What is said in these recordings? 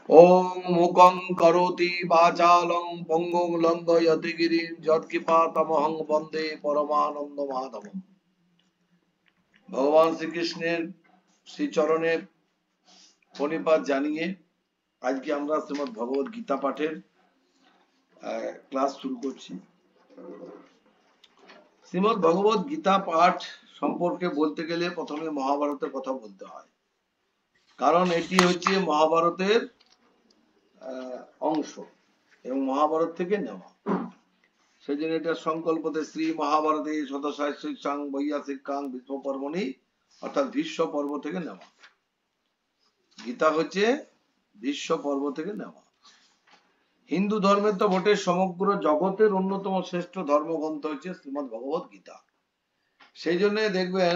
ओम मुखं करोति वाचालं पंगुं लंघयति गिरिं यत्कृपातमहं वन्दे परमानंद माधवम। भगवान श्री कृष्णेर श्री चरणे प्रणिपात जानिए आज के আমরা শ্রীমদ্ ভগবত গীতা পাঠের ক্লাস শুরু করছি। শ্রীমদ্ ভগবত গীতা পাঠ সম্পর্কে বলতে গেলে প্রথমে মহাভারতের কথা বলতে হয়, কারণ এটি হচ্ছে মহাভারতের অংশ এবং মহাভারত থেকে নেওয়া। সেজন্য এটা সংকল্পতে শ্রী মহাভারতে শতসাহস্রিকাং বৈয়াসিকাং ভীষ্ম পর্বণি অর্থাৎ ভীষ্ম পর্ব থেকে নেওয়া। গীতা হচ্ছে ভীষ্ম পর্ব থেকে নেওয়া। হিন্দু ধর্মের তো বটে, সমগ্র জগতের অন্যতম শ্রেষ্ঠ ধর্মগ্রন্থ হচ্ছে শ্রীমদ্ ভগবত গীতা। সেই জন্য দেখবেন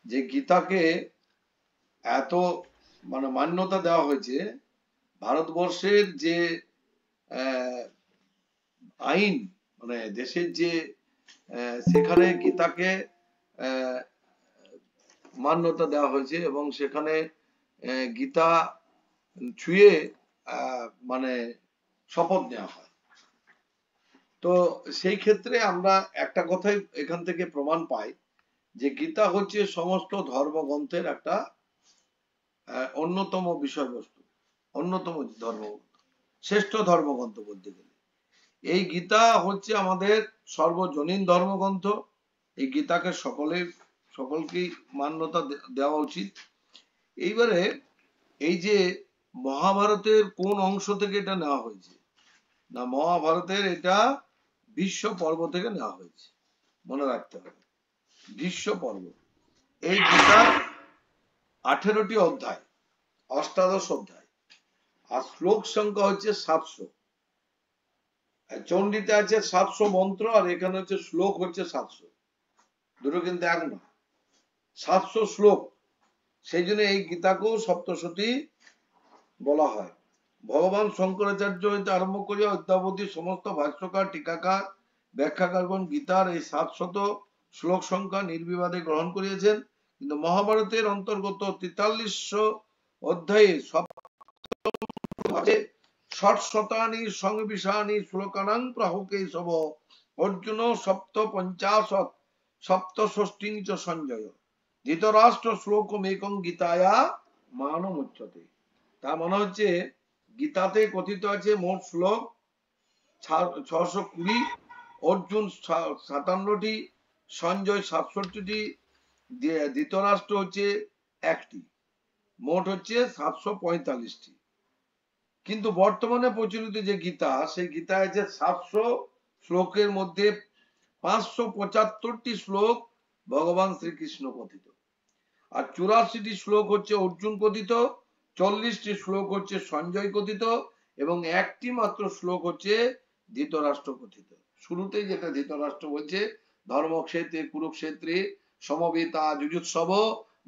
যে গীতাকে এত মান্যতা দেওয়া হয়েছে। ভারতবর্ষের যে আইন দেশের যে সেখানে গীতাকে মান্যতা দেওয়া হয়েছে এবং সেখানে গীতা ছুঁয়ে শপথ নেওয়া হয়। তো সেই ক্ষেত্রে আমরা একটা কথাই এখান থেকে প্রমাণ পাই যে গীতা হচ্ছে সমস্ত ধর্মগ্রন্থের একটা অন্যতম বিষয়বস্তু, অন্যতম ধর্মগ্রন্থ, শ্রেষ্ঠ ধর্মগ্রন্থ বলতে গেলে। এই গীতা হচ্ছে আমাদের সর্বজনীন ধর্মগ্রন্থ। এই গীতাকে সকলকেই মান্যতা দেওয়া উচিত। এইবারে এই যে মহাভারতের কোন অংশ থেকে এটা নেওয়া হয়েছে না, মহাভারতের এটা ভীষ্ম পর্ব থেকে নেওয়া হয়েছে, মনে রাখতে হবে। ভীষ্ম পর্ব। এই গীতার 18টি অধ্যায়, অষ্টাদশ অধ্যায়, আর শ্লোক সংখ্যা হচ্ছে 700। চণ্ডীতে আছে 700 মন্ত্র, আর এখানে হচ্ছে শ্লোক হচ্ছে 700। দুটো কিন্তু এক না, 700 শ্লোক। সেই জন্য এই গীতাকেও সপ্তশতী বলা হয়। ভগবান শঙ্করাচার্য হইতে আরম্ভ করিয়া অদ্যাবধি সমস্ত ভাষ্যকার, টিকাকার, ব্যাখ্যাকারগণ গীতার এই 700 শ্লোক সংখ্যা নির্বিবাদে গ্রহণ করিয়েছেন। কিন্তু মহাভারতের অন্তর্গত 4300 অধ্যায়ে ষটশতানি সংবিশানি শ্লোকানাং প্রাহুকে সব অর্জুন সপ্তপঞ্চাশৎ সপ্তষষ্টিং চ সঞ্জয় ধৃতরাষ্ট্র শ্লোকমেকং গীতায়া মানমুচ্যতে। তার মানে হচ্ছে গীতাতে কথিত আছে মোট শ্লোক 620, অর্জুন 57টি, সঞ্জয় 67টি, ধৃতরাষ্ট্র হচ্ছে 1টি, মোট হচ্ছে 745টি। কিন্তু বর্তমানে প্রচলিত যে গীতা, সেই গীতা আছে 700 শ্লোকের মধ্যে 575টি শ্লোক ভগবান শ্রীকৃষ্ণ কথিত, আর 84টি শ্লোক হচ্ছে অর্জুন কথিত, 40টি শ্লোক হচ্ছে সঞ্জয় কথিত এবং 1টি মাত্র শ্লোক হচ্ছে ধৃতরাষ্ট্র কথিত। শুরুতেই যেটা ধৃতরাষ্ট্র বলছে, ধর্মক্ষেত্রে কুরুক্ষেত্রে সমবেতা যুযুৎসব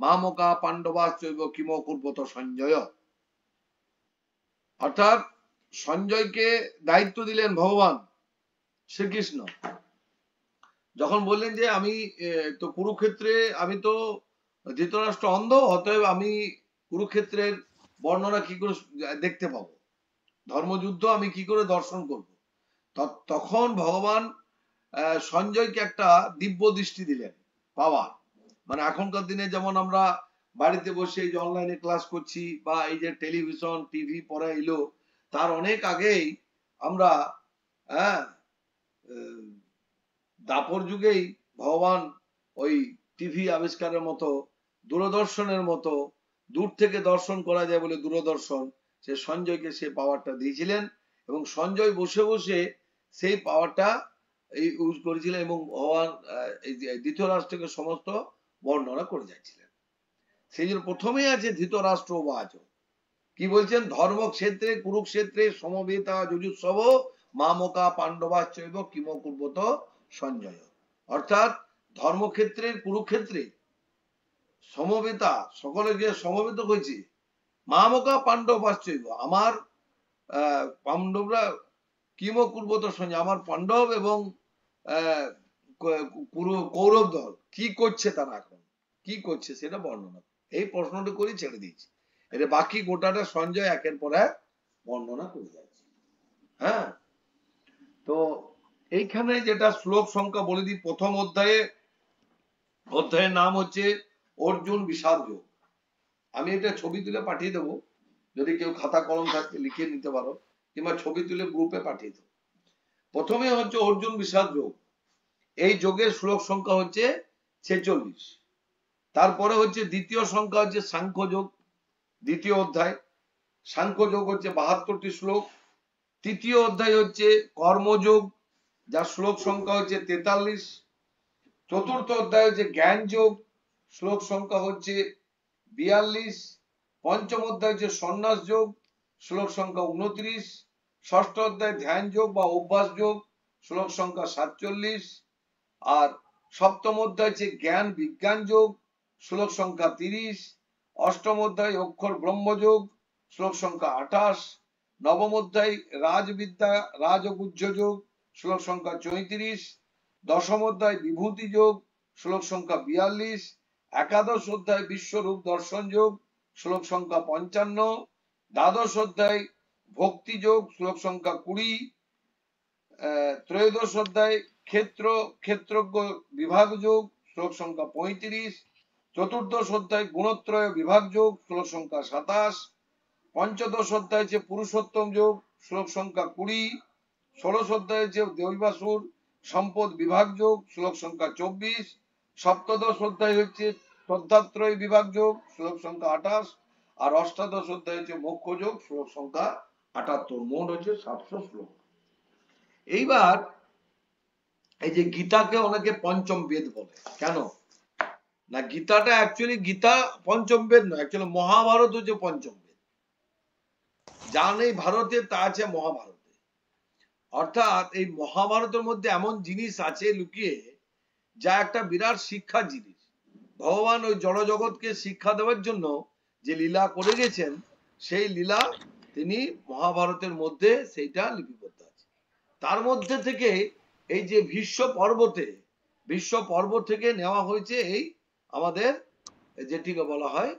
মামকা পাণ্ডবাশ্চৈব কিম কুর্বত সঞ্জয়। অর্থাৎ সঞ্জয়কে দায়িত্ব দিলেন ভগবান শ্রীকৃষ্ণ, যখন বললেন যে আমি তো কুরুক্ষেত্রে, আমি তো ধৃতরাষ্ট্র অন্ধ, অতএব আমি কুরুক্ষেত্রের বর্ণনা কি করে দেখতে পাবো, ধর্মযুদ্ধ আমি কি করে দর্শন করব। তখন ভগবান সঞ্জয়কে একটা দিব্য দৃষ্টি দিলেন, পাওয়ার। এখনকার দিনে যেমন আমরা বাড়িতে বসে এই যে অনলাইনে ক্লাস করছি, বা এই যে টেলিভিশন টিভি পরে এলো, তার অনেক আগেই আমরা দাপর যুগেই ভগবান ওই টিভি আবিষ্কারের মতো, দূরদর্শনের মতো, দূর থেকে দর্শন করা যায় বলে দূরদর্শন, সে সঞ্জয়কে সে পাওয়ারটা দিয়েছিলেন এবং সঞ্জয় বসে বসে সেই পাওয়ারটা ইউজ করেছিলেন এবং ভগবান ধৃতরাষ্ট্রকে সমস্ত বর্ণনা করে যাচ্ছিলেন। সেই জন্য প্রথমেই আছে ধৃতরাষ্ট্র বাচ, কি বলছেন, ধর্মক্ষেত্রে কুরুক্ষেত্রে সমবেতা যুযুৎসব মামকা পাণ্ডবাশ্চৈব কিম কুর্বত সঞ্জয়। অর্থাৎ ধর্মক্ষেত্রের কুরুক্ষেত্রে সমবেতা, সকলে যে সমবেত হয়েছে, মামকা পাণ্ডবাশ্চৈব, আমার পাণ্ডবরা কিম কুর্বত সঞ্জয়, আমার পাণ্ডব এবং কৌরব দল কি করছে, তারা এখন কি করছে সেটা বর্ণনা। এই প্রশ্নটা করে ছেড়ে দিয়েছি। এটা বাকি গোটাটা সঞ্জয় একের পর এক বর্ণনা করে যাচ্ছে। হ্যাঁ, তো এইখানে যেটা শ্লোক সংখ্যা বলে দিই, প্রথম অধ্যায়ের নাম হচ্ছে অর্জুন বিষাদ যোগ। আমি এটা ছবি তুলে পাঠিয়ে দেবো, যদি কেউ খাতা কলম থাকে লিখে নিতে পারো, কিংবা ছবি তুলে গ্রুপে পাঠিয়ে দেবো। প্রথমে হচ্ছে অর্জুন বিষাদ যোগ। এই যোগের শ্লোক সংখ্যা হচ্ছে 46। তারপরে হচ্ছে দ্বিতীয় সংখ্যা হচ্ছে সাংখ্য যোগ, দ্বিতীয় অধ্যায়। সাংখ্য যোগ হচ্ছে 72টি শ্লোক। তৃতীয় অধ্যায় হচ্ছে কর্মযোগ, যার শ্লোক সংখ্যা হচ্ছে 43। চতুর্থ অধ্যায় হচ্ছে জ্ঞান যোগ, শ্লোক সংখ্যা হচ্ছে 42। পঞ্চম অধ্যায় হচ্ছে সন্ন্যাস যোগ, শ্লোক সংখ্যা 29। ষষ্ঠ অধ্যায় ধ্যান যোগ বা অভ্যাস যোগ, শ্লোক সংখ্যা 47। আর সপ্তম অধ্যায় হচ্ছে জ্ঞান বিজ্ঞান যোগ, শ্লোক সংখ্যা 30। অষ্টম অধ্যায় অক্ষর ব্রহ্মযোগ, শ্লোক সংখ্যা 28। নবম অধ্যায় রাজবিদ্যা রাজগুহ্য যোগ, শ্লোক সংখ্যা 34। দশম অধ্যায় বিভূতি যোগ, শ্লোক সংখ্যা 42। একাদশ অধ্যায় বিশ্বরূপ দর্শন যোগ, শ্লোক সংখ্যা 55। দ্বাদশ অধ্যায় ভক্তি যোগ, শ্লোক সংখ্যা 20। ত্রয়োদশ অধ্যায় ক্ষেত্রজ্ঞ বিভাগ যোগ, শ্লোক সংখ্যা 35। চতুর্দশ অধ্যায় গুণত্রয় বিভাগ যোগ, শ্লোক সংখ্যা 27। পঞ্চদশ অধ্যায় হচ্ছে পুরুষোত্তম যোগ, শ্লোক সংখ্যা 20। ষোড়শ অধ্যায় হচ্ছে দৈবাসুর সম্পদ বিভাগ যোগ, শ্লোক সংখ্যা 24। সপ্তদশ অধ্যায় হচ্ছে তদ্ধাত্রয় বিভাগ যোগ, শ্লোক সংখ্যা 28। আর অষ্টাদশ অধ্যায় হচ্ছে মোক্ষ যোগ, শ্লোক সংখ্যা 78। মোট হচ্ছে 700 শ্লোক। এইবার এই যে গীতাকে অনেকে পঞ্চম বেদ বলে, কেন না? গীতাটা অ্যাকচুয়ালি গীতা পঞ্চম বেদ নয়, অ্যাকচুয়ালি মহাভারত হচ্ছে পঞ্চম বেদ। যা নেই ভারতে তা আছে মহাভারতে। অর্থাৎ এই মহাভারতের মধ্যে এমন জিনিস আছে লুকিয়ে, যা একটা বিরাট শিক্ষার জিনিস। ভগবান ওই জড় জগৎকে শিক্ষা দেওয়ার জন্য যে লীলা করে গেছেন, সেই লীলা তিনি মহাভারতের মধ্যে সেইটা লিপিবদ্ধ আছে। তার মধ্যে থেকে এই যে বিশ্ব পর্বত থেকে নেওয়া হয়েছে এই আমাদের যেটিকে বলা হয়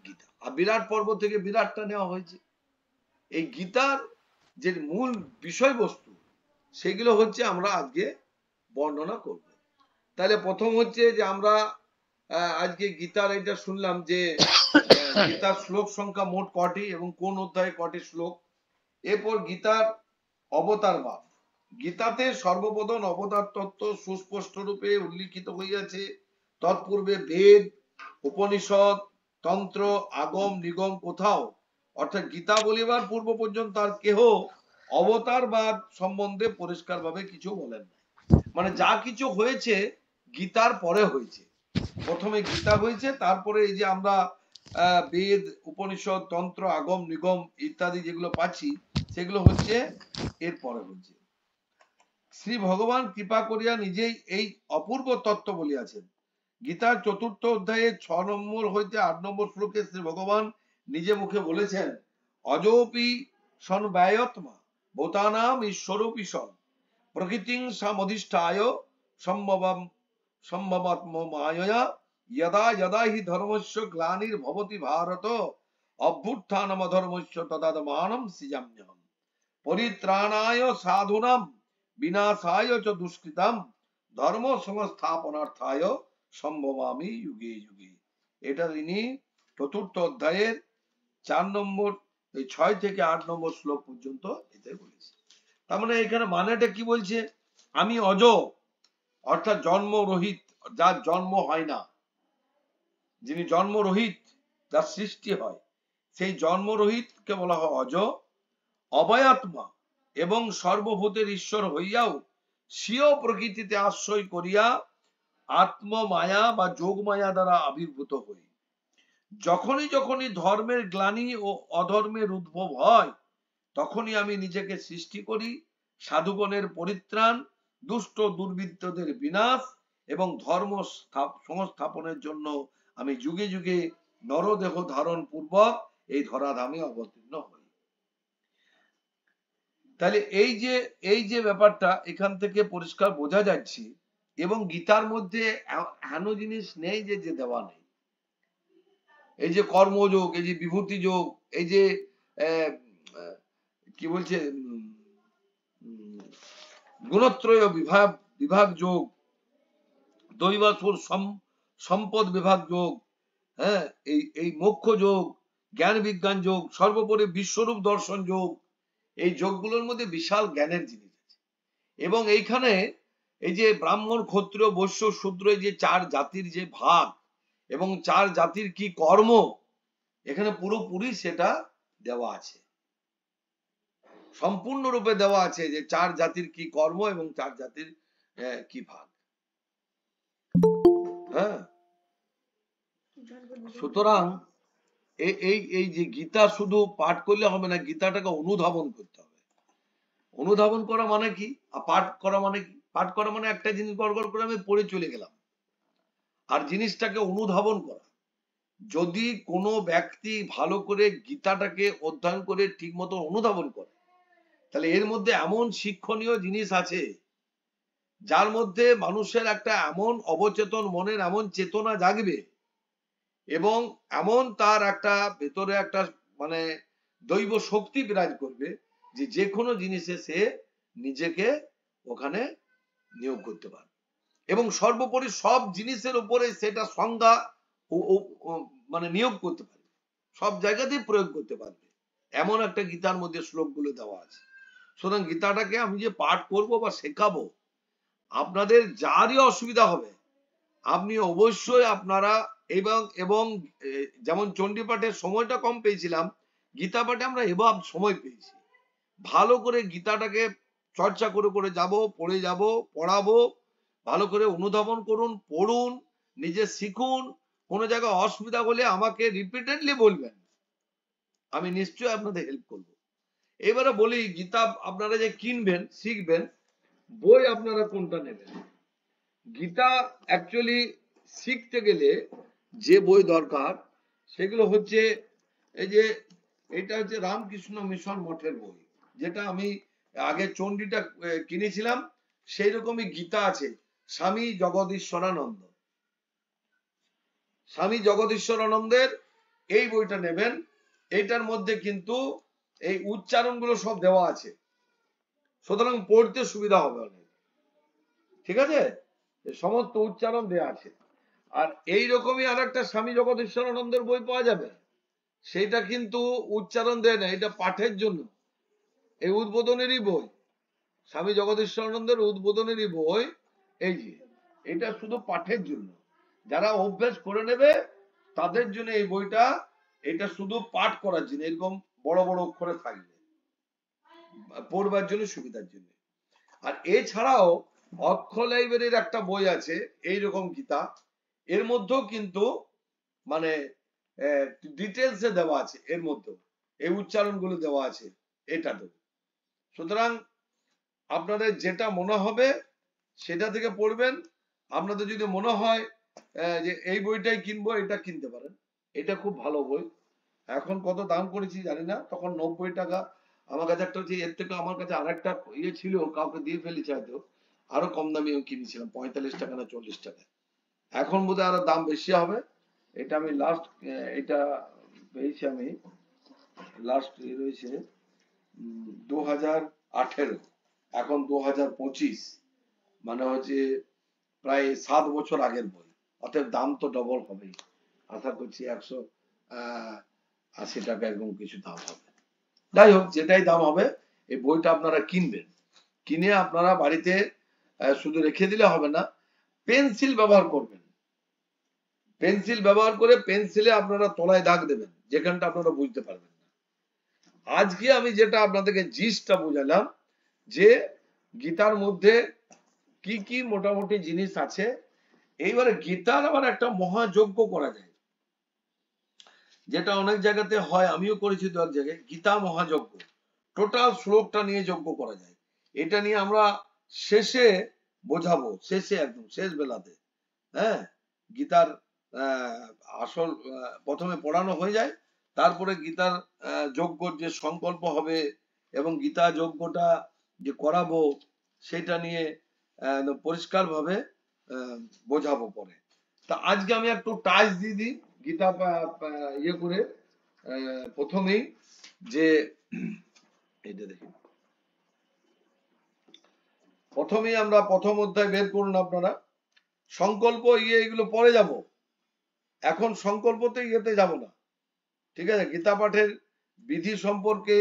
গীতা। আর বিরাট পর্ব থেকে বিরাটটা নেওয়া হয়েছে। এই গীতার যে মূল বিষয়বস্তু, সেগুলো হচ্ছে আমরা আজকে বর্ণনা করব। তাহলে প্রথম হচ্ছে যে আমরা আজকে গীতার এটা শুনলাম যে গীতার শ্লোক সংখ্যা মোট কটি এবং কোন অধ্যায়ে কটি শ্লোক। এরপর গীতার অবতারবাদ। গীতাতে সর্বপ্রথম অবতার তত্ত্ব সুস্পষ্ট রূপে উল্লিখিত হইয়াছে। তৎপূর্বে বেদ, উপনিষদ, তন্ত্র, আগম, নিগম কোথাও, অর্থাৎ গীতা বলিবার পূর্ব পর্যন্ত আর কেহ অবতারবাদ সম্বন্ধে পরিষ্কারভাবে কিছু বলেন না। মানে যা কিছু হয়েছে গীতার পরে হয়েছে। প্রথমে গীতা হয়েছে, তারপরে এই যে আমরা বেদ, উপনিষদ, তন্ত্র, আগম, নিগম ইত্যাদি যেগুলো পাচ্ছি, সেগুলো হচ্ছে এর পরে হচ্ছে। শ্রী ভগবান কৃপা করিয়া নিজেই এই অপূর্ব তত্ত্ব বলিয়াছেন। গীতার চতুর্থ অধ্যায়ে 6 নম্বর হইতে 8 নম্বর শ্লোকে শ্রী ভগবান নিজে মুখে বলেছেন, অজোপি সন্ব্যায়ত্মা ভূতানাম ঈশ্বরূপী সন প্রকৃতিং সমধিষ্ঠায় সম্ভবাত্মমায়য়া যদা যদা হি ধর্মস্য গ্লানির্ভবতি ভারত অভ্যুত্থানমধর্মস্য তদাত্মানম সৃজাম্যহম পরিত্রাণায় সাধুনাম বিনাশায় চ দুষ্কৃতাম ধর্ম সংস্থাপনার্থায় সম্ভবামি যুগে যুগে। এটা তিনি চতুর্থ অধ্যায়ের 4 নম্বর, এই 6 থেকে 8 নম্বর শ্লোক পর্যন্ত এতে বলেছে। তার মানে এখানে মানেটা কি বলছে? আমি অজ, অর্থাৎ জন্মরহিত, যার জন্ম হয় না, যিনি জন্মরহিত, যার সৃষ্টি হয়, সেই জন্মরহিতকে বলা হয় অজ। অভয়াত্মা এবং সর্বভূতের ঈশ্বর হইয়াও স্বীয় প্রকৃতিতে আশ্রয় করিয়া আত্মমায়া বা যোগমায়া দ্বারা আবির্ভূত হই। যখনই যখনই ধর্মের গ্লানি ও অধর্মের উদ্ভব হয়, তখনই আমি নিজেকে সৃষ্টি করি, সাধুগণের পরিত্রাণ, দুষ্ট দুর্বৃত্তদের বিনাশ এবং ধর্ম সংস্থাপনের জন্য আমি যুগে যুগে নরদেহ ধারণ পূর্বক এই ধরাধামে অবতীর্ণ হই। তাহলে এই যে ব্যাপারটা এখান থেকে পরিষ্কার বোঝা যাচ্ছে। এবং গীতার মধ্যে এমন জিনিস নেই যে দেওয়া নেই। এই যে কর্মযোগ, এই যে বিভূতি যোগ, এই যে কি বলছে গুণত্রয় বিভাগ বিভাগ যোগ, দৈবাসুর সম্পদ বিভাগ যোগ, হ্যাঁ, এই মোক্ষ যোগ, জ্ঞান বিজ্ঞান যোগ, সর্বোপরি বিশ্বরূপ দর্শন যোগ, এই যোগগুলোর মধ্যে বিশাল জ্ঞানের জিনিস আছে। এবং এইখানে এই যে ব্রাহ্মণ, ক্ষত্রিয়, বৈশ্য, শূদ্র, এই যে চার জাতির যে ভাগ এবং চার জাতির কি কর্ম, এখানে পুরোপুরি সেটা দেওয়া আছে, সম্পূর্ণরূপে দেওয়া আছে যে চার জাতির কি কর্ম এবং চার জাতির কি ভাগ। হ্যাঁ, সুতরাং এই যে গীতা শুধু পাঠ করলে হবে না, গীতাটাকে অনুধাবন করতে হবে। অনুধাবন করা মানে কি, আর পাঠ করা মানে কি? পাঠ করা মানে একটা জিনিস গড়গড় করে আমি পড়ে চলে গেলাম, আর জিনিসটাকে অনুধাবন করা। যদি কোনো ব্যক্তি ভালো করে গীতাটাকে অধ্যয়ন করে ঠিক মতো অনুধাবন করে, তাহলে এর মধ্যে এমন শিক্ষণীয় জিনিস আছে যার মধ্যে মানুষের একটা এমন অবচেতন মনের এমন চেতনা জাগবে এবং এমন তার একটা ভেতরে একটা মানে দৈব শক্তি বিরাজ করবে যে যে কোনো জিনিসে সে নিজেকে ওখানে নিয়োগ করতে পারবে এবং সর্বোপরি সব জিনিসের উপরে সেটা সংজ্ঞা মানে নিয়োগ করতে পারবে, সব জায়গাতেই প্রয়োগ করতে পারবে, এমন একটা গীতার মধ্যে শ্লোকগুলো দেওয়া আছে। সুতরাং গীতাটাকে আমি যে পাঠ করব বা শেখাবো, আপনাদের যারই অসুবিধা হবে আপনি অবশ্যই আপনারা এবং যেমন চণ্ডী পাঠের সময়টা কম পেয়েছিলাম, গীতা পাঠে আমরা এবার সময় পেয়েছি। ভালো করে গীতাটাকে চর্চা করে করে যাব, পড়ে যাব, পড়াবো, ভালো করে অনুধাবন করুন, পড়ুন, নিজে শিখুন। কোনো জায়গায় অসুবিধা হলে আমাকে রিপিটেডলি বলবেন, আমি নিশ্চয়ই আপনাদের হেল্প করব। এবারে বলি, গীতা আপনারা যে কিনবেন, শিখবেন, বই আপনারা কোনটা নেবেন? গীতা অ্যাকচুয়ালি শিখতে গেলে যে বই দরকার সেগুলো হচ্ছে এই যে এটা হচ্ছে রামকৃষ্ণ মিশন মঠের বই, যেটা আমি আগে চণ্ডীটা কিনেছিলাম, সেই রকমই গীতা আছে, স্বামী জগদীশ্বরানন্দ। স্বামী জগদীশ্বরানন্দের এই বইটা নেবেন। এইটার মধ্যে কিন্তু এই উচ্চারণগুলো সব দেওয়া আছে, সুতরাং পড়তে সুবিধা হবে অনেক। ঠিক আছে, সমস্ত উচ্চারণ দেওয়া আছে। আর এই রকমই আর একটা স্বামী জগদীশ্বরানন্দের বই পাওয়া যাবে, সেটা কিন্তু উচ্চারণ দেয় না, এটা পাঠের জন্য, এই উদ্বোধনেরই বই, স্বামী জগদীশ্বরানন্দের উদ্বোধনেরই বই। এই যে এটা শুধু পাঠের জন্য, যারা অভ্যাস করে নেবে তাদের জন্য এই বইটা, এটা শুধু পাঠ করার জন্য, এরকম বড় বড় অক্ষরে থাকবে, পড়বার জন্য, সুবিধার জন্য। আর এছাড়াও অক্ষর লাইব্রেরির একটা বই আছে এইরকম গীতা, এর মধ্যেও কিন্তু মানে ডিটেলসে দেওয়া আছে, এর মধ্যে এই উচ্চারণগুলো দেওয়া আছে এটাতে। সুতরাং আপনাদের যেটা মনে হবে সেটা থেকে পড়বেন। আপনাদের যদি মনে হয় যে এই বইটাই কিনবো, এটা কিনতে পারেন, এটা খুব ভালো বই। এখন কত দাম করেছি জানি না, তখন 90 টাকা। আমার কাছে একটা হচ্ছে, এর থেকে আমার কাছে আরেকটা ইয়ে ছিল, কাউকে দিয়ে ফেলেছি হয়তো, আরো কম দামে আমি কিনেছিলাম 45 টাকা না 40 টাকা, এখন বোধহয় আরো দাম বেশি হবে। এটা আমি লাস্ট, এটা পেয়েছি আমি লাস্ট রয়েছে 2018, এখন 2025, মানে হচ্ছে প্রায় 7 বছর আগের বই, অতএব দাম তো ডবল হবেই। আশা করছি 180 টাকা এরকম কিছু দাম হবে। যাই হোক, যেটাই দাম হবে এই বইটা আপনারা কিনবেন, কিনে আপনারা বাড়িতে শুধু রেখে দিলে হবে না, পেন্সিল ব্যবহার করবেন। পেন্সিল ব্যবহার করে পেন্সিলে আপনারা তলায় দাগ দেবেন যেখানটা আপনারা বুঝতে পারবেন না। আজকে আমি যেটা আপনাদেরকে জিস্টটা বুঝালাম, যে গীতার মধ্যে কি কি মোটামুটি জিনিস আছে। এইবারে গীতার আবার একটা মহাযজ্ঞ করা যায়, যেটা অনেক জায়গাতে হয়, আমিও করেছি দু এক জায়গায়, গীতা মহাযজ্ঞ। টোটাল শ্লোকটা নিয়ে যজ্ঞ করা যায়। এটা নিয়ে আমরা শেষে বোঝাবো, শেষে একদম শেষ বেলাতে। হ্যাঁ, গীতার আসল প্রথমে পড়ানো হয়ে যায়, তারপরে গীতার যজ্ঞর যে সংকল্প হবে এবং গীতা যজ্ঞটা যে করাবো সেটা নিয়ে পরিষ্কার ভাবে বোঝাবো পরে। তা আজকে আমি একটু টাচ দিয়ে দিই গীতা ইয়ে করে প্রথমেই যে এইটা দেখি, প্রথমেই আমরা প্রথম অধ্যায় বের করুন আপনারা। সংকল্প এগুলো পরে যাব, এখন সংকল্পতে ইয়েতে যাব না, ঠিক আছে? গীতা পাঠের বিধি সম্পর্কে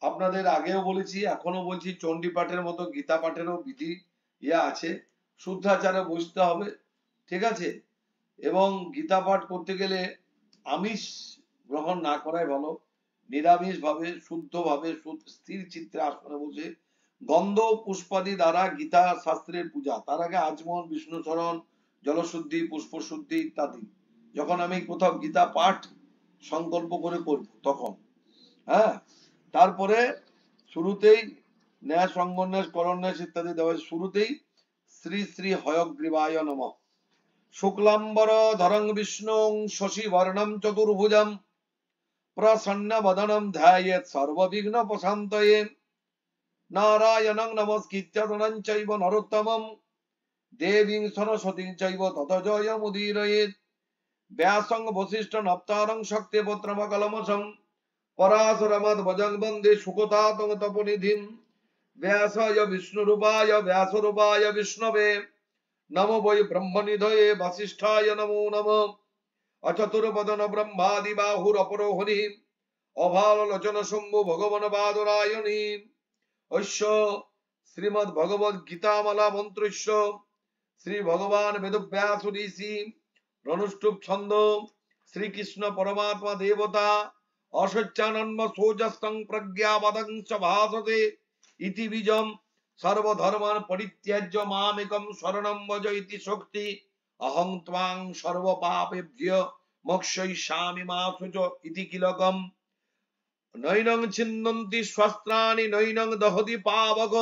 আপনাদের আগেও বলেছি, এখনো বলছি, চণ্ডী পাঠের মতো গীতা পাঠেরও বিধি আছে, শুদ্ধাচারে বসতে হবে, ঠিক আছে? এবং গীতা পাঠ করতে গেলে আমিষ গ্রহণ না করাই ভালো, নিরামিষ ভাবে শুদ্ধ ভাবে স্থির চিত্রে আসনে বসে গন্ধ পুষ্পাদি দ্বারা গীতা শাস্ত্রের পূজা, তার আগে আচমন, বিষ্ণু চরণ, জলশুদ্ধি, পুষ্পশুদ্ধি ইত্যাদি। যখন আমি কোথাও গীতা পাঠ সংকল্প করে করব তখন, হ্যাঁ, তারপরে শুরুতেই ন্যাস অঙ্গন্যাস করন্যাস ইত্যাদি দেওয়া, শুরুতেই শ্রী শ্রী হয়গ্রীবায় নমঃ, শুক্লাম্বর ধরং বিষ্ণু শশী বর্ণম চতুর্ভুজম প্রসন্ন বদনম ধ্যায়েৎ সর্ববিঘ্ন প্রশান্তয়ে নারায়ণং নমস্কৃত্য নরং চৈব নরোত্তমম দেবীং সরস্বতীং চৈব তত জয়মুদীরয়েৎ ব্যাসং বশিষ্ঠ নপ্তারং শক্তি পুত্রমকলমসং পরাশরমদ ভজং বন্দে সুকতাতং তপনিধিম ব্যাসায় বিষ্ণুরূপায় ব্যাসরূপায় বিষ্ণবে নমো বৈ ব্রহ্মনিধয়ে বশিষ্ঠায় নমো নমঃ অচতুর্বদন ব্রহ্মাদি বাহুর অপরোহণী অভাল লোচন শম্ভু ভগবান বাদরায়ণী ঐশ্য শ্রীমদ ভগবদ গীতামালা মন্ত্রস্য শ্রী ভগবান বেদব্যাস ঋষি রনুষ্টুপ ছন্দ শ্রীকৃষ্ণ পরমাত্মা দেবতা অসচ্যানন্ম সোজস্তং প্রজ্ঞাবদং চ ভাসতে ইতি বীজম সর্বধর্মান পরিত্যাজ্য মামেকম শরণম ভজ ইতি শক্তি অহং ত্বাং সর্বপাপেভ্যো মোক্ষয়িষ্যামি মা শুচ ইতি কিলকম নৈনং ছিন্দন্তি স্বস্ত্রাণি নৈনং দহতি পাবক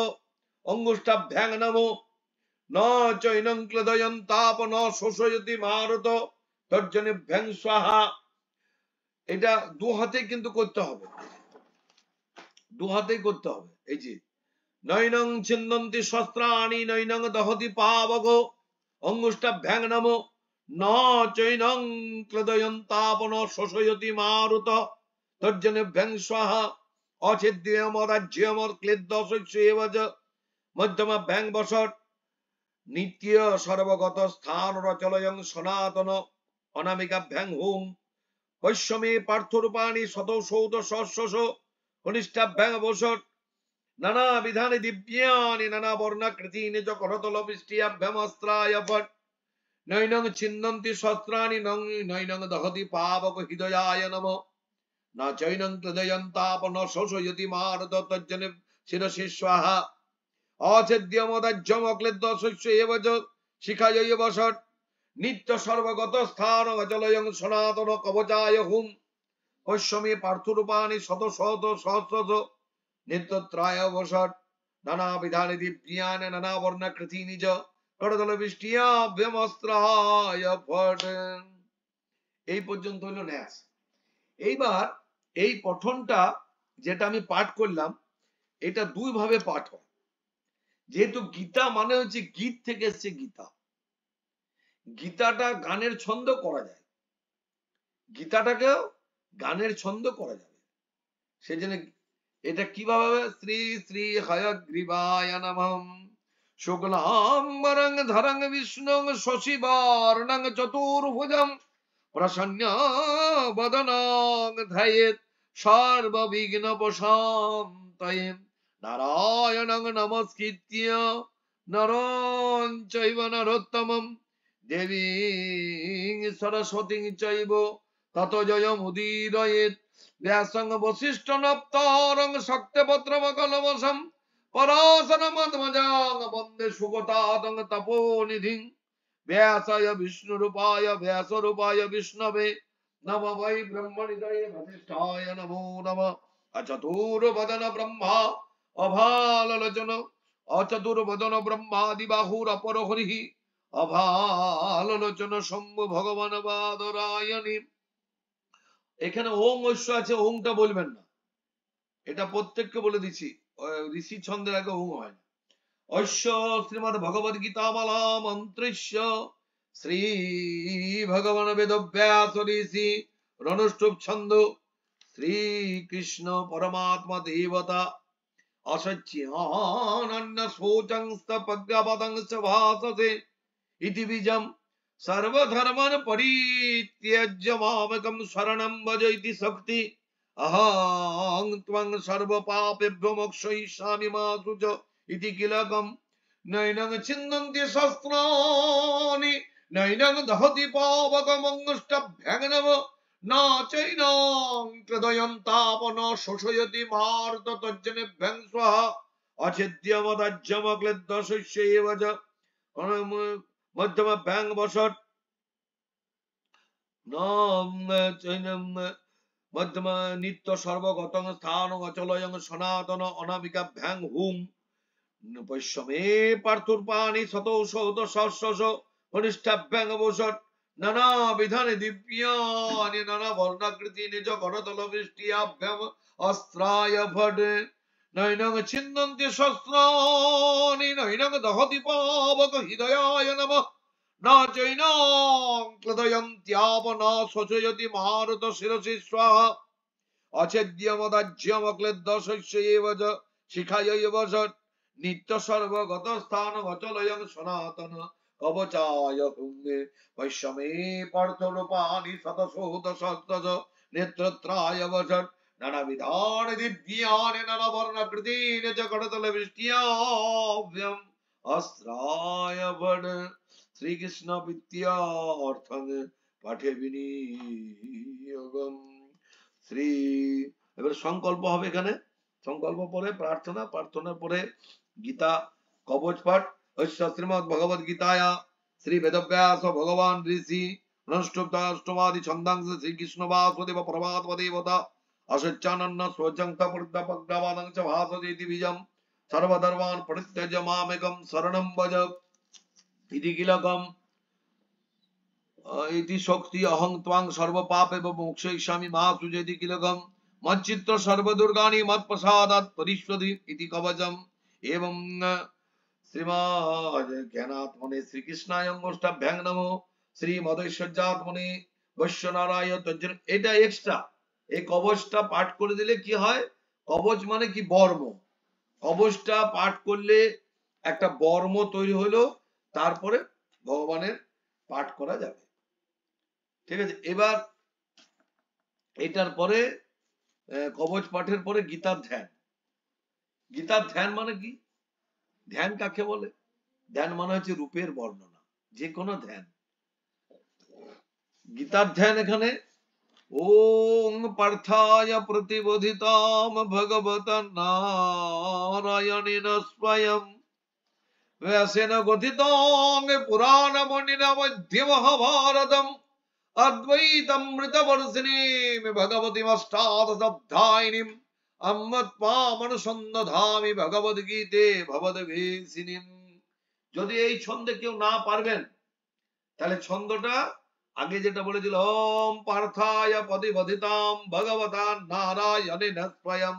অঙ্গুষ্টাভ্যাং নমো ন চৈনং ক্লেদয়ন্তাপ ন শোষয়তি মারত তর্জনেভ্যাং স্বাহা। এটা দু হাতে কিন্তু করতে হবে, দু হাতেই করতে হবে। এই যে নৈনং ছিন্দন্তি শস্ত্রাণি নৈনং দহতি পাবক অঙ্গুষ্টাভ্যাং নমো ন চৈনং ক্লেদয়ন্তাপ ন শোষয়তি মারুত তর্জনেভ্যাং স্বাহা। অছিদ্যমরাজ্যমর ক্লেদ্যশস্যেবচ মধ্যমাভ্যাং বসট নিত্য সর্বগত স্থান রচলয়ং সনাতন অনামিকাভ্যাং হুম বৈশ্বমে পার্থরূপাণি শত সৌত সহস্রশ কনিষ্ঠাভ্যাং বসট নানা বিধানে দিব্যানি নানা বর্ণাকৃতিনি চ করতল বৃষ্টিয়াভ্যামস্ত্রায় ফট নৈনং ছিন্দন্তি শস্ত্রাণি নৈনং দহতি পাবক হৃদয়ায় নমঃ না চৈনং ক্লেদয়ন্তাপ ন শোষয়তি মারত তজ্জনে শিরসি স্বাহা। অছেদ্যমদাজ্যমক্লেদ্যশস্যেবচ শিখায় বসট নিত্য সর্বগত স্থান অচলয়ং সনাতন কবচায় হুম পশ্যমে পার্থরূপাণি শত শত সহস্রশ নিত্যত্রায় বসট নানা বিধানে দিব্যান নানা বর্ণাকৃতিনি চ করতল বৃষ্টিয়াভ্যামস্ত্রায় ফট। এই পর্যন্ত হইল ন্যাস। এইবার এই পঠনটা যেটা আমি পাঠ করলাম, এটা দুই ভাবে পাঠ হয়। যেহেতু গীতা মানে হচ্ছে গীত থেকে এসছে গীতা, গীতাটা গানের ছন্দ করা যায়, গীতাটাকেও গানের ছন্দ করা যাবে। সেজন্য এটা কিভাবে, শ্রী শ্রী হয়গ্রীবায় নমঃ শুক্লাম্বরং ধরং বিষ্ণুং শশীবর্ণং চতুর্ভুজং প্রসন্ন বদনং ধ্যায়েৎ সর্ববিঘ্ন প্রশান্তয়ে নারায়ণং নমস্কৃত্য নরং চৈব নরোত্তমম দেবীং সরস্বতীং চৈব তত জয়মুদীরয়েৎ ব্যাসং বশিষ্ঠ নপ্তারং শক্তিপত্রমকলমসং পরাশরমধ্বজং বন্দে সুগতাতং তপোনিধিং ব্যাসায় বিষ্ণুরূপায় ব্যাসরূপায় বিষ্ণবে নমো বৈ ব্রহ্মনিধয়ে বশিষ্ঠায় নমো নমঃ অচতুর্বদন ব্রহ্মা অভাললোচন অচতুর্বদন ব্রহ্মাদি বাহুর অপরহরিঃ অভাললোচন শম্ভু ভগবান বাদরায়ণী। এখানে ওং ঐশ্য আছে, ওংটা বলবেন না, এটা প্রত্যেককে বলে দিচ্ছি, ঋষি ছন্দের আগে ওং হয় না। ঐশ্য শ্রীমদ ভগবদ গীতামালা মন্ত্রস্য শ্রী ভগবান বেদব্যাস ঋষি রনুষ্টুপ ছন্দ শ্রীকৃষ্ণ পরমাত্মা দেবতা অসচ্যানন্য শোচংস্তপজ্ঞপদংশ ভাসতে ইতি বীজম সর্বধর্মান পরিত্যজ্য মামকম শরণম ভজ ইতি শক্তি অহং ত্বং সর্বপাপেভ্যো মোক্ষয়িষ্যামি মা শুচ ইতি কিলকম নৈনং ছিন্দন্তি শস্ত্রাণি নৈনং দহতি পাবকমঙ্গুষ্ঠভ্যগ্নম না চৈনং ক্রদয়ন্তাপন শোষয়তি মার্ত তজ্জনেভ্যং স্বাহা অছেদ্যমদাজ্যমক্লেদ্দশস্যেব চ মধ্যম ভ্যাং বসট মধ্যম নিত্য সর্বগতং স্থান অচলয়ং সনাতন অনামিকা ভ্যাং হুম পৈশ্বমে পার্থুর্পাণি শতৌষধ সহস্রশ কনিষ্ঠাভ্যাং বসট নানা বিধানে দিব্যানি নানা বর্ণাকৃতি নিজ করতল বৃষ্টিয়াভ্যাম অস্ত্রায় ভট নৈনং ছিন্দন্তি শস্ত্রাণি নৈনং দহতি পাবক হৃদয়ায় নমঃ না চৈনং ক্লদয়ন্ত্যাপ না শোচয়তি মারুত শিরসি স্বাহা অছেদ্যমদাজ্যমক্লেদ্দশস্যেব চ শিখায়ৈব ষট নিত্য সর্বগত স্থান অচলয়ং সনাতন কবচায় হুঙ্গে বৈশ্বমে পার্থরূপাণি শতশোধ সহস্রশ নেত্রত্রায় বষট নানাবিধানি দিব্যানি নানা বর্ণাকৃতিনি চ করতল বৃষ্টিয়াভ্যম অস্ত্রায় ভট শ্রীকৃষ্ণ বিদ্যার্থং পাঠে বিনিয়োগম শ্রী এবার সংকল্প হবে এখানে সংকল্প পরে প্রার্থনা প্রার্থনার পরে গীতা কবচ পাঠ শ্রীমদ্ ভগবদ গীতায়া শ্রী বেদব্যাস ভগবান ঋষি নষ্টমাদি ছন্দাংশ শ্রীকৃষ্ণ বাসুদেব প্রভাতব দেবতা অসচ্যানন্ন স্বজংক পর্দপগ্ধবাদং চ ভাসদেতি বীজম সর্বধর্মান পরিত্যজ্য মামেকম শরণম ভজ ইতি কিলকম ইতি শক্তি অহং ত্বাং সর্বপাপ এবং মোক্ষয়িষ্যামি মা সুজেতি কিলকম মচ্চিত্র সর্বদুর্গানি মৎপ্রসাদাৎ পরিষ্বতি ইতি কবচম এবং শ্রীমদ জ্ঞানাত্মনে শ্রীকৃষ্ণায় অঙ্গষ্টাভ্যাং নমো শ্রী মদৈশ্বর্যাত্মনে বৈশ্বনারায় তজ্জন এটা এক্সট্রা এই কবচটা পাঠ করে দিলে কি হয় কবচ মানে কি বর্ম কবচটা পাঠ করলে একটা বর্ম তৈরি হলো তারপরে ভগবানের পাঠ করা যাবে ঠিক আছে এবার এটার পরে কবচ পাঠের পরে গীতার ধ্যান গীতার ধ্যান মানে কি ধ্যান কাকে বলে ধ্যান মানে হচ্ছে রূপের বর্ণনা যে কোনো ধ্যান গীতার ধ্যান এখানে ওম পার্থায় প্রতিবোধিতাম ভগবত নারায়ণেন স্বয়ং ব্যাসেন কথিতং পুরাণমণিন মধ্যে মহাভারতম অদ্বৈতমৃতবর্ষিণীম ভগবতীমষ্টাদশাধ্যায়িনীম অমৃতপামনুসন্ধামি ভগবদ্গীতে ভবদ্ভীষিণীম যদি এই ছন্দে কেউ না পারবেন তাহলে ছন্দটা আগে যেটা বলেছিল ওম পার্থায় প্রতিবোধিতাম ভগবতা নারায়ণেন স্বয়ং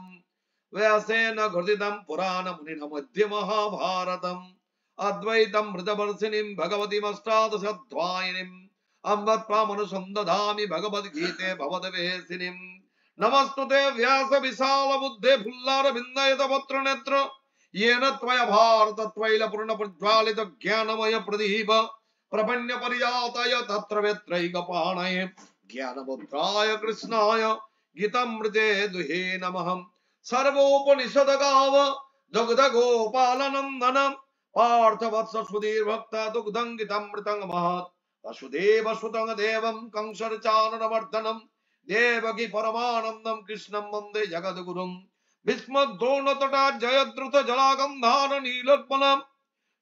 ব্যাসেন কথিতম পুরাণমুনিনা মধ্যে মহাভারতম অদ্বৈতমৃতবর্ষিণীম ভগবতীমষ্টাদশাধ্যায়িনীম অমৃতপামনুসন্ধামি ভগবদ্গীতে ভবদ্ভীষিণীম নমস্তুতে व्यास विशाल बुद्धे फुल्लार बिंदयत पत्र नेत्र येन त्वया भारत त्वैल पूर्ण प्रज्वालित ज्ञानमय प्रदीप प्रपन्न परिजाताय तत्र वेत्रैकपाणये ज्ञानमुद्राय कृष्णाय गीतामृते दुहे नमः सर्वोपनिषद गाव दुग्ध गोपालनंदन पार्थ वत्स सुधीर भक्त दुग्धं गीतामृतं महत् वसुदेव सुतं देवं कंसचाननवर्धनम् देवकी परमानंदम कृष्णं वंदे जगद्गुरुं भीष्मद्रोणतटा जयद्रुत जलागंधार नीलोत्पलम्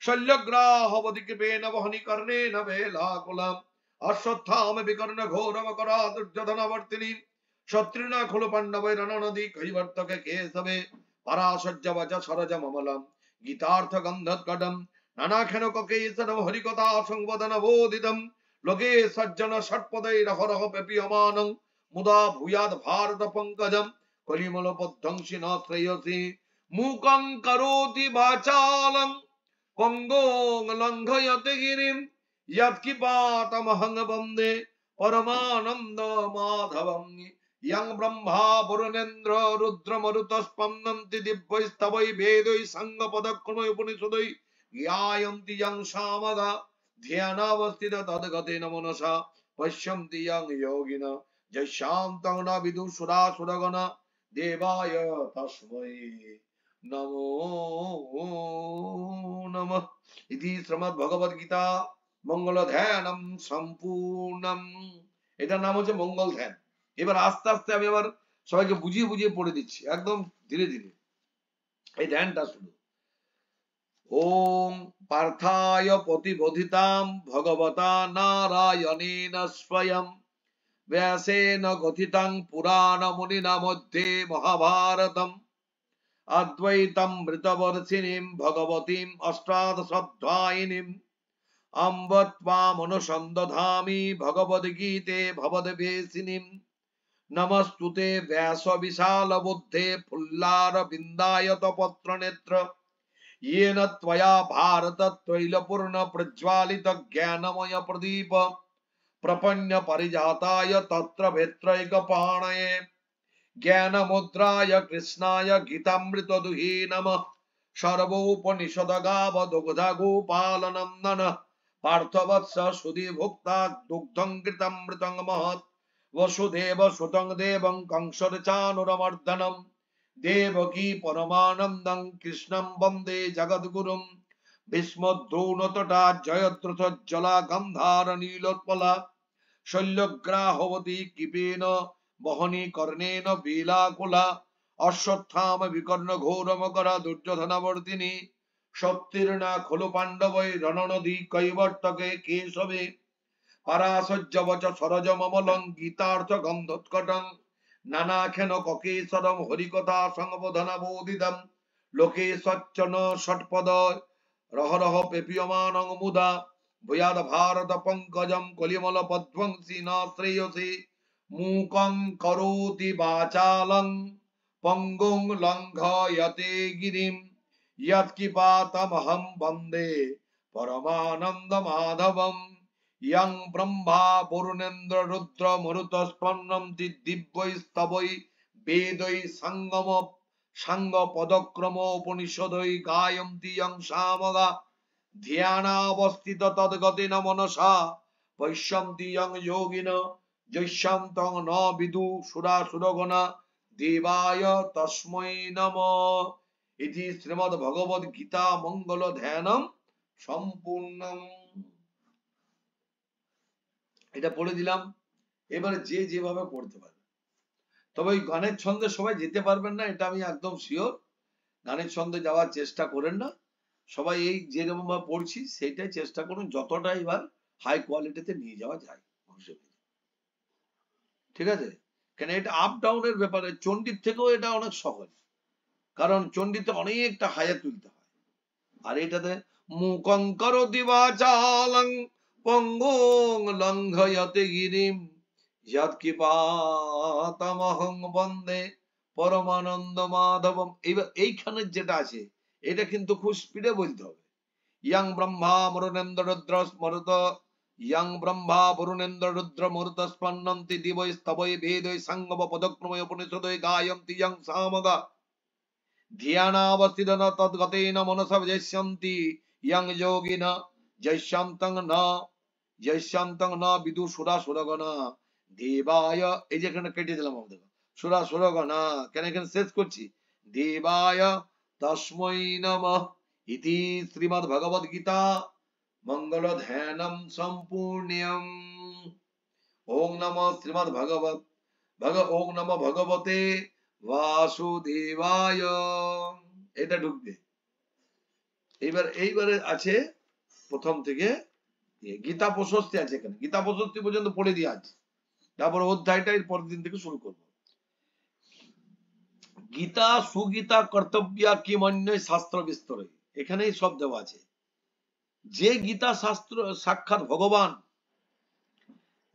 शल्यग्राहवदिकृपेण वहनिकर्णेन वेलाकुलम् अश्वत्थाम विकर्ण घोरमकरा दुर्योधनवर्तिनी शत्रुना खलु पाण्डवैरणनदी कैवर्तक केशवे पराशज्य वच सरजममलम् गीतार्थ गन्धत्कडम् नानाखेनककेसरं हरिकथा संवदन बोधितम् लोके सज्जन षट्पदैरहरह पेपीयमानं मुदा भूयाद भारत पंकजम कलिमल पद्धंसि न श्रेयसी मूकं करोति वाचालं पंगों लंघयते गिरिं यत्किपातमहं वन्दे परमानंद माधवं यं ब्रह्मा वरुणेन्द्र रुद्रमरुतस्पन्दन्ति दिव्यैस्तवै वेदै संगपदक्रमै उपनिषदै ज्ञायन्ति यं सामगा ध्यानावस्थित तद्गतेन मनसा पश्यन्ति यं योगिन यशान्तं न विदुषुरासुरगण देवाय तस्मै नमो नमः। इति श्रीमद् भगवद गीता মঙ্গল ধ্যানম সম্পূর্ণম। এটার নাম হচ্ছে মঙ্গল ধ্যান। এবার আস্তে আস্তে আমি আবার সবাইকে বুঝিয়ে বুঝিয়ে পড়ে দিচ্ছি, একদম ধীরে ধীরে। এই ধ্যানটা শুরু। ওম পার্থায় প্রতিবোধিতাম ভগবতা নারায়ণেন স্বয়ং ব্যাসেন কথিতাং পুরাণ মুনিনা মধ্যে মহাভারতম অদ্বৈতম মৃতবর্ষিণীম ভগবতীম অষ্টাদশাধ্যায়িনীম अम्बत्वामनुसन्दधामि भगवद्गीते भवद्वेषिणीं नमस्तुते व्यासविशालबुद्धे फुल्लारविन्दायतपत्रनेत्र येन त्वया भारतत्रैलपूर्णप्रज्वालितज्ञानमयप्रदीप प्रपन्नपरिजाताय तत्र भेत्रैकपाणये ज्ञानमुद्राय कृष्णाय गीतामृतदुहे नमः। सर्वोपनिषदगावदुग्धगोपालनन्दन पार्थवत्स सुधी भुक्ता दुग्धं कृतमृतं महत् वसुदेव सुतं देवं कंसचानुरमर्दनं देवकी परमानन्दं कृष्णं वन्दे जगद्गुरुं भीष्मद्रोणतटा जयद्रथज्जला गन्धारनीलोत्पला शल्यग्राहवती कृपेण वहनी कर्णेन वीलाकुला अश्वत्थाम विकर्ण घोरमकरा दुर्योधनवर्तिनी सत्तीर्णा खलु पांडवै रणनदी कैवर्तके केशवे पराशज्जवच सरजममलं गीतार्थ गन्धोत्कटं नानाखेन ककेशरं हरिकथा संबोधनबोधितं लोके सच्चन षट्पद रहरह पेपीयमानं मुदा भूयाद भारत पंकजं कलिमल पध्वंसी न श्रेयसे मूकं करोति वाचालं पंगुं लंघयते गिरिं यत्किपातमहं वन्दे परमानन्दमाधवं यं ब्रह्मा वरुणेन्द्र रुद्र मरुतस्पन्दन्ति दिव्यैस्तवै वेदै संगम सांगपदक्रमोपनिषदै गायन्ति यं सामगा ध्यानावस्थित तद्गतेन मनसा पश्यन्ति यं योगिन यस्यान्तं न विदुषुरासुरगणा देवाय तस्मै नमः। इति श्रीमद् भगवद गीता मंगल ध्यानम সম্পূর্ণম। এটা পড়ে দিলাম। এবারে যে যেভাবে পড়তে পারবে, তবে ওই গানের ছন্দে সবাই যেতে পারবেন না, এটা আমি একদম শিওর। গানের ছন্দে যাওয়ার চেষ্টা করেন না, সবাই এই যেরকম ভাবে পড়ছি সেইটাই চেষ্টা করুন, যতটা এবার হাই কোয়ালিটিতে নিয়ে যাওয়া যায়। ঠিক আছে? কেন এটা আপ ডাউনের ব্যাপারে, চণ্ডীর থেকেও এটা অনেক সহজ, কারণ চণ্ডীতে অনেকটা হায়ার তুলতে হয়। আর এটাতে মুকং করোতি বাচালং পঙ্গুং লঙ্ঘয়তে গিরিম যৎকৃপাতমহং বন্দে পরমানন্দ মাধবম। এইবার এইখানের যেটা আছে এটা কিন্তু খুব স্পিডে বলতে হবে। ইয়ং ব্রহ্মা মরুণেন্দ্র রুদ্র স্মরত यं ब्रह्मा वरुणेन्द्र रुद्र मरुत स्पन्दन्ति दिवै स्तवै वेदै संगम पदक्रमय उपनिषदै गायन्ति यं सामगा ध्यानावस्थितन तद्गतेन मनसा यस्यन्ति यं योगिन यस्यान्तं न विदुषुरासुरगणा देवाय। এই যে এখানে কেটে দিলাম আমাদের সুরাসুরগণা, কেন এখানে শেষ করছি দেবায় তস্मै নমঃ। ইতি শ্রীমদ্ ভগবদ গীতা मंगल ध्यानम संपूर्ण्यम। ओम नमः श्रीमद् ओम नमः भगवते वासुदेवाय। এটা ঢুকবে। এইবারে আছে প্রথম থেকে গীতা প্রশস্তি আছে, এখানে গীতা প্রশস্তি পর্যন্ত পড়ে দিয়ে আছে, তারপর অধ্যায়টা এর পরের দিন থেকে শুরু করব। গীতা সুগীতা কর্তব্যা কি মন্য শাস্ত্র বিস্তরে, এখানেই সব দেওয়া আছে। যে গীতা শাস্ত্র সাক্ষাৎ ভগবান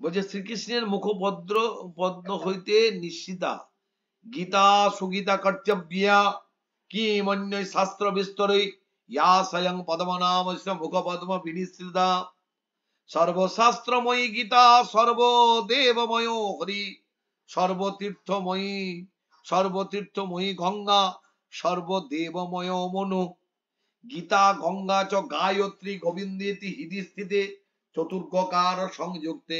বলছে শ্রীকৃষ্ণের মুখপদ্ম হইতে নিশ্চিতা গীতা সুগীতা কর্তব্যা কি মন্য শাস্ত্র বিস্তরে ইয়া স্বয়ং পদ্মনামস্য মুখপদ্ম বিনিশ্চিতা সর্বশাস্ত্রময়ী গীতা, সর্বদেবময় হরি, সর্বতীর্থময়ী গঙ্গা, সর্বদেবময় মনু। গীতা গঙ্গা চ গায়ত্রী গোবিন্দেতি হৃদি স্থিতে, চতুর্গকার সংযুক্তে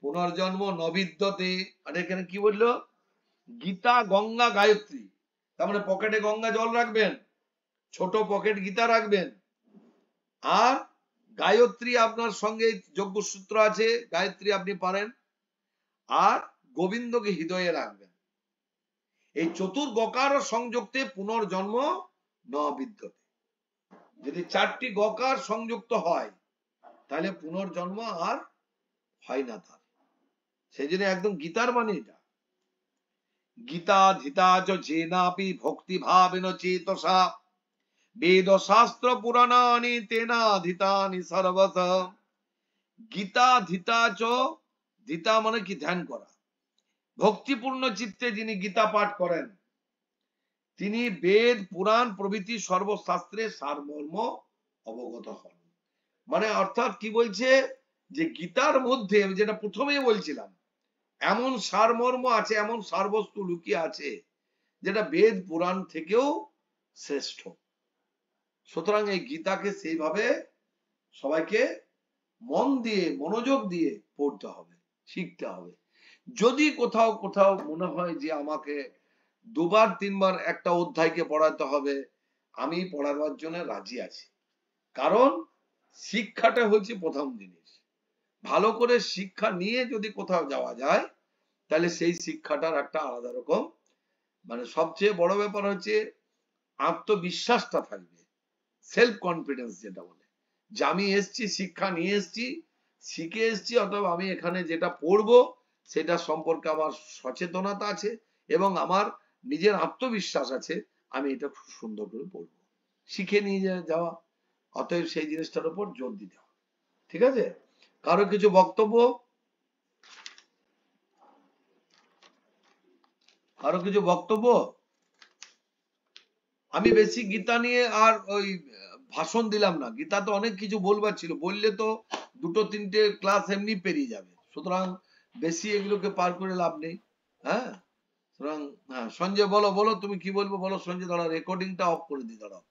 পুনর্জন্ম নবিদ্যতে। আর এখানে কি বললো? গীতা গঙ্গা গায়ত্রী। তার মানে পকেটে গঙ্গা জল রাখবেন, ছোট পকেট গীতা রাখবেন, আর গায়ত্রী আপনার সঙ্গে যজ্ঞসূত্র আছে, গায়ত্রী আপনি পারেন, আর গোবিন্দকে হৃদয়ে রাখবেন। এই চতুর্গকার সংযুক্তে পুনর্জন্ম ন বিদ্যতে। যদি 4টি গকার সংযুক্ত হয় তাহলে পুনর্জন্ম আর হয় না তার। সেই জন্য একদম গীতার মানে এটা। গীতা ধিতা জেনাপি ভক্তি ভাবেন চেতসা, বেদ শাস্ত্র পুরাণানি তেনাধিতানি সর্বস। গীতা ধিতা চ, ধিতা মানে কি? ধ্যান করা। ভক্তিপূর্ণ চিত্তে যিনি গীতা পাঠ করেন তিনি বেদ পুরাণ প্রভৃতি সর্বশাস্ত্রের সারমর্ম অবগত হন। মানে অর্থাৎ কি বলছে, যে গীতার মধ্যে যেটা প্রথমেই বলছিলাম, এমন সারমর্ম আছে, এমন সারবস্তু লুকিয়ে আছে যেটা বেদ পুরাণ থেকেও শ্রেষ্ঠ। সুতরাং এই গীতাকে সেইভাবে সবাইকে মন দিয়ে, মনোযোগ দিয়ে পড়তে হবে, শিখতে হবে। যদি কোথাও কোথাও মনে হয় যে আমাকে 2বার 3বার একটা অধ্যায়কে পড়াতে হবে, আমি পড়াবার জন্য রাজি আছি। কারণ শিক্ষাটা হচ্ছে প্রথম জিনিস। ভালো করে শিক্ষা নিয়ে যদি কোথাও যাওয়া যায় তাহলে সেই শিক্ষাটার একটা আলাদা রকম, মানে সবচেয়ে বড় ব্যাপার হচ্ছে আত্মবিশ্বাসটা থাকবে, সেলফ কনফিডেন্স যেটা বলে, যে আমি এসছি, শিক্ষা নিয়ে এসছি, শিখে এসছি, অথবা আমি এখানে যেটা পড়বো সেটা সম্পর্কে আমার সচেতনতা আছে এবং আমার নিজের আত্মবিশ্বাস আছে, আমি এটা খুব সুন্দর করে পড়বো, শিখে নিয়ে যাওয়া। অতএব সেই জিনিসটার উপর জোর দিতে হবে। ঠিক আছে? কারো কিছু বক্তব্য? কারো কিছু বক্তব্য? আমি বেশি গীতা নিয়ে আর ওই ভাষণ দিলাম না। গীতা তো অনেক কিছু বলবার ছিল, বললে তো 2-3টে ক্লাস এমনি পেরিয়ে যাবে। সুতরাং বেশি এগুলোকে পার করে লাভ নেই। হ্যাঁ, সুতরাং হ্যাঁ, সঞ্জয় বলো, বলো তুমি কি বলবো বলো। সঞ্জয় দাঁড়াও, রেকর্ডিংটা অফ করে দিই, দাঁড়াও।